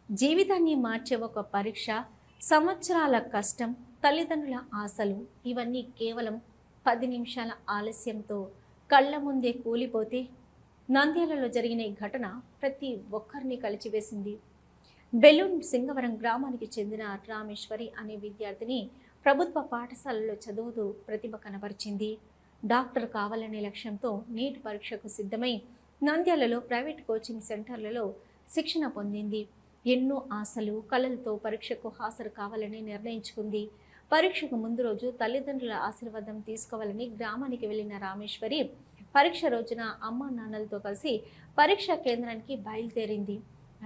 జీవితాన్ని మార్చే ఒక పరీక్ష, సంవత్సరాల కష్టం, తల్లిదండ్రుల ఆశలు ఇవన్నీ కేవలం 10 నిమిషాల ఆలస్యంతో కళ్ళ ముందే కూలిపోతే నంద్యాలలో జరిగిన ఈ ఘటన ప్రతి ఒక్కరిని కలిచివేసింది. బెలూన్ సింగవరం గ్రామానికి చెందిన రామేశ్వరి అనే విద్యార్థిని ప్రభుత్వ పాఠశాలలో చదువుతూ ప్రతిభ కనబరిచింది. డాక్టర్ కావాలనే లక్ష్యంతో నీట్ పరీక్షకు సిద్ధమై నంద్యాలలో ప్రైవేట్ కోచింగ్ సెంటర్లలో శిక్షణ పొందింది. ఎన్నో ఆశలు కలలతో పరీక్షకు హాజరు కావాలని నిర్ణయించుకుంది. పరీక్షకు ముందు రోజు తల్లిదండ్రుల ఆశీర్వాదం తీసుకోవాలని గ్రామానికి వెళ్లిన రామేశ్వరి పరీక్ష రోజున అమ్మా నాన్నలతో కలిసి పరీక్షా కేంద్రానికి బయలుదేరింది.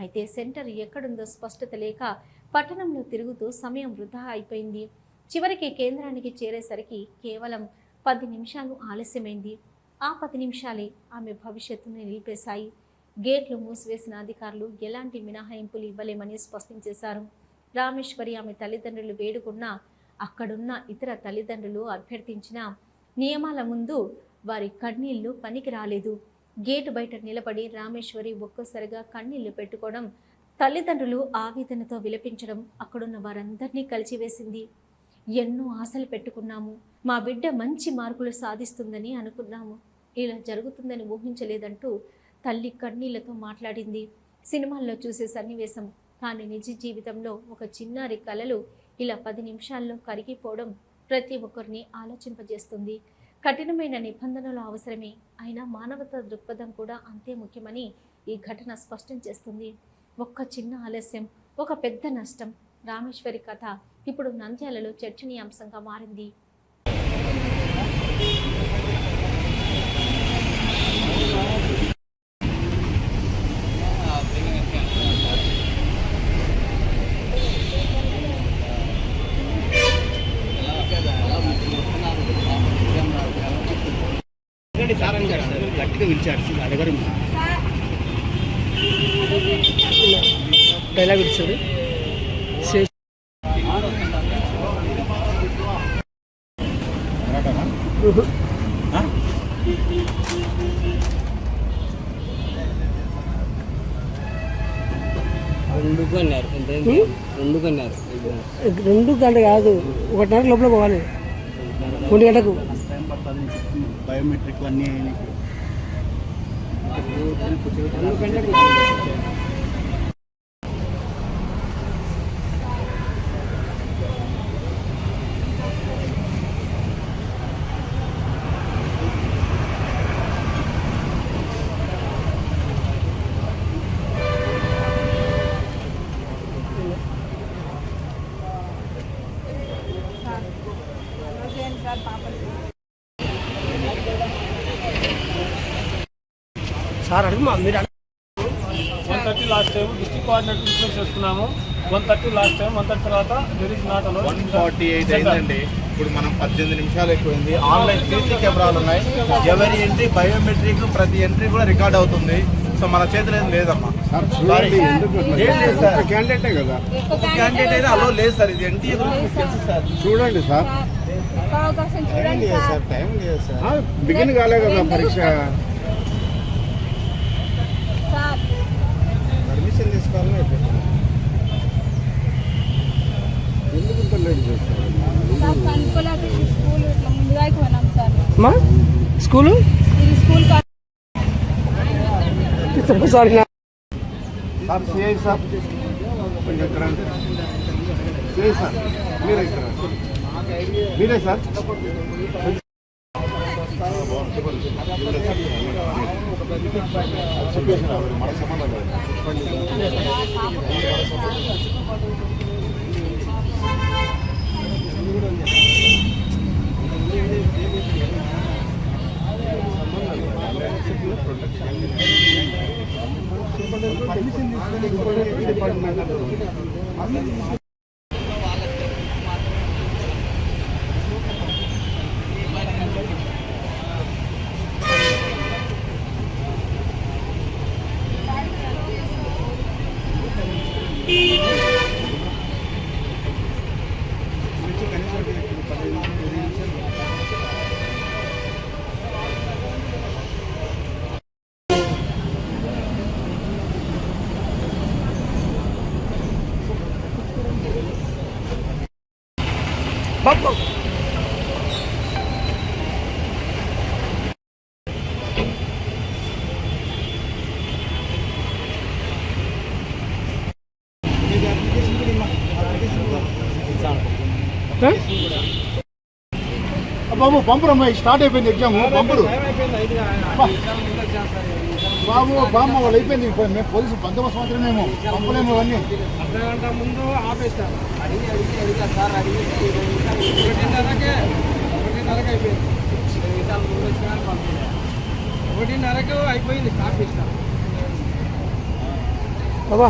అయితే సెంటర్ ఎక్కడుందో స్పష్టత లేక పట్టణంలో తిరుగుతూ సమయం వృధా అయిపోయింది. చివరికి కేంద్రానికి చేరేసరికి కేవలం 10 నిమిషాలు ఆలస్యమైంది. ఆ 10 నిమిషాలే ఆమె భవిష్యత్తును నిలిపేశాయి. గేట్లు మూసివేసిన అధికారులు ఎలాంటి మినహాయింపులు ఇవ్వలేమని స్పష్టం చేశారు. రామేశ్వరి ఆమె తల్లిదండ్రులు వేడుకున్నా, అక్కడున్న ఇతర తల్లిదండ్రులు అభ్యర్థించిన నియమాల ముందు వారి కన్నీళ్లు పనికి రాలేదు. గేటు బయట నిలబడి రామేశ్వరి ఒక్కసారిగా కన్నీళ్లు పెట్టుకోవడం, తల్లిదండ్రులు ఆవేదనతో విలపించడం అక్కడున్న వారందరినీ కలిచివేసింది. ఎన్నో ఆశలు పెట్టుకున్నాము, మా బిడ్డ మంచి మార్కులు సాధిస్తుందని అనుకున్నాము, ఇలా జరుగుతుందని ఊహించలేదంటూ తల్లి కన్నీళ్లతో మాట్లాడింది. సినిమాల్లో చూసే సన్నివేశం, కానీ నిజ జీవితంలో ఒక చిన్నారి కలలు ఇలా 10 నిమిషాల్లో కరిగిపోవడం ప్రతి ఒక్కరిని ఆలోచింపజేస్తుంది. కఠినమైన నిబంధనలు అవసరమే, అయినా మానవతా దృక్పథం కూడా అంతే ముఖ్యమని ఈ ఘటన స్పష్టం చేస్తుంది. ఒక్క చిన్న ఆలస్యం, ఒక పెద్ద నష్టం. రామేశ్వరి కథ ఇప్పుడు నంద్యాలలో చర్చనీయాంశంగా మారింది. గట్టిగా పిలిచాడు అడగరు డైలాగ్ ఇచ్చాడు. రెండు గంట కాదు, 1:30 లోపల పోవాలి. 1 గంటకు బయోమెట్రిక్ అన్నీ సార్ అడుగు మీరు 1:30 last time district coordinator replace చేసుకున్నాము. 1:30 లాస్ట్ టైం, 1:30 తర్వాత దెర్ ఇస్ నాట్ అలౌడ్. 1:48 అయిందండి. ఇప్పుడు మనం 18 నిమిషాలు ఎక్కువైంది. ఆన్లైన్ సీసీ కెమెరాలు ఉన్నాయి. ఎవరి ఎంట్రీ బయోమెట్రిక్ ప్రతి ఎంట్రీ కూడా రికార్డ్ అవుతుంది. సో మన చేతిలో ఏం లేదమ్మా. క్యాండిడేటే కదా, క్యాండిడేట్ అయితే అలో లేదు సార్. ఇది ఎన్టీఏ గురించి తెలుసు సార్. చూడండి సార్, బిగిన్ కాలే కదా పరీక్ష. పర్మిషన్ తీసుకోవాలని ఎందుకు లేట్ చేస్తారు? School sorry sir, CI sir ఇక్కడ సిఐ సార్ మీరే ఇక్కడ మీరే సార్. మన సంబంధం డిపార్ట్మెంట్ బాబు బాబు పంపురమ్మా స్టార్ట్ అయిపోయింది ఎగ్జామ్ పంపుడు బాబు బామ్మ వాళ్ళు అయిపోయింది మేము పోలీసు బందోబస్తు మాత్రం మేము పంపలేము అవన్నీ అర్ధగంట ముందు ఆపేస్తాను. ఒకటిన్నరకు అయిపోయింది ఆపేస్తాను. బాబా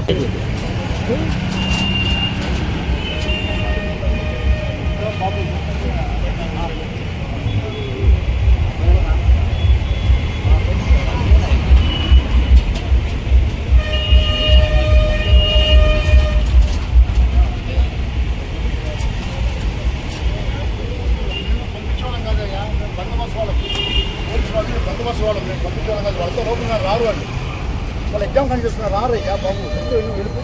బందోబస్తు వాళ్ళు మేము పంపించడం కాదు వాళ్ళతో లోపల రారు వాళ్ళు వాళ్ళు ఎగ్జామ్ కానీ చేస్తున్నారు రారు అయ్యా బాబు వెళ్ళిపో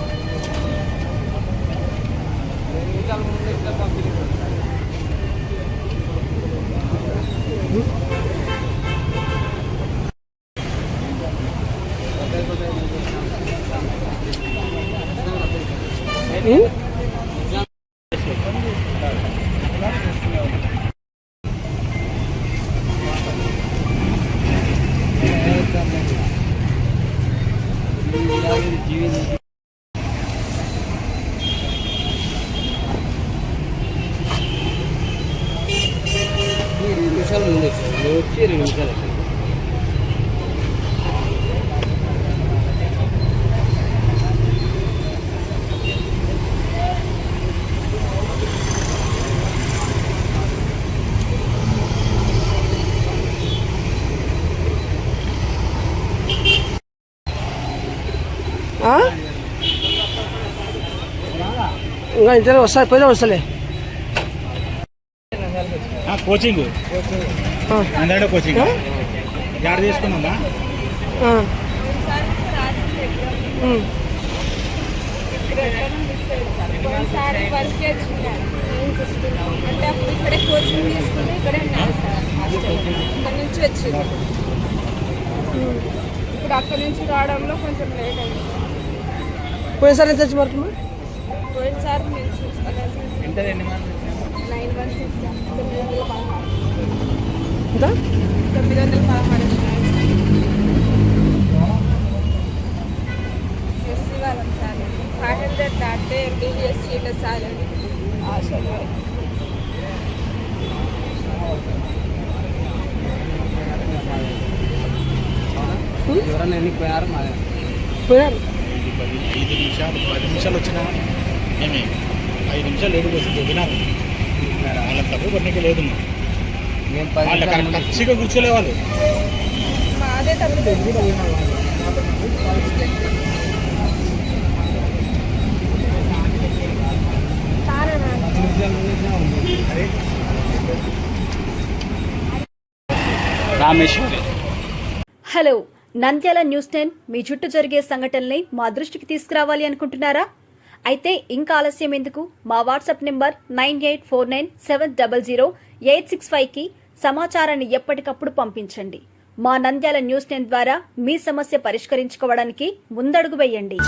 ఇంకా ఇంటర్ వస్తాయి పోయినా వస్తలే కోచింగ్ అందరూ కోచింగ్ జాడ తీసుకున్నామా ఒకసారి వర్క్ అంటే అప్పుడు ఇక్కడే కోచింగ్ తీసుకుని ఇక్కడే ఉన్నాను సార్ హాస్టల్ ఇక్కడ నుంచి వచ్చింది. ఇప్పుడు అక్కడ నుంచి రావడంలో కొంచెం లేట్ అయింది. పోయినసారి ఎంత వచ్చి పడుతుంది పోయినసారి నేను చూసుకోలేదు సార్. 9 months ఇస్తాను 916 ఎస్సీ వాళ్ళం సార్ 500 దాటితే ఎంబీబీఎస్ సీట్లు సార్ అని ఆశలు పోయారు 10 నిమిషాలు వచ్చినా ఏమి 5 నిమిషాలు లేట్ వస్తుంది వినాలి వాళ్ళకి తప్పు కొన్నికి లేదు వాళ్ళు ఖచ్చితంగా కూర్చోలే వాళ్ళు మాదే తప్పు. హలో, నంద్యాల న్యూస్ 10 మీ చుట్టూ జరిగే సంఘటనల్ని మా దృష్టికి తీసుకురావాలి అనుకుంటున్నారా? అయితే ఇంకా ఆలస్యం ఎందుకు? మా వాట్సాప్ నెంబర్ 9849700865కి సమాచారాన్ని ఎప్పటికప్పుడు పంపించండి. మా నంద్యాల న్యూస్ 10 ద్వారా మీ సమస్య పరిష్కరించుకోవడానికి ముందడుగు వేయండి.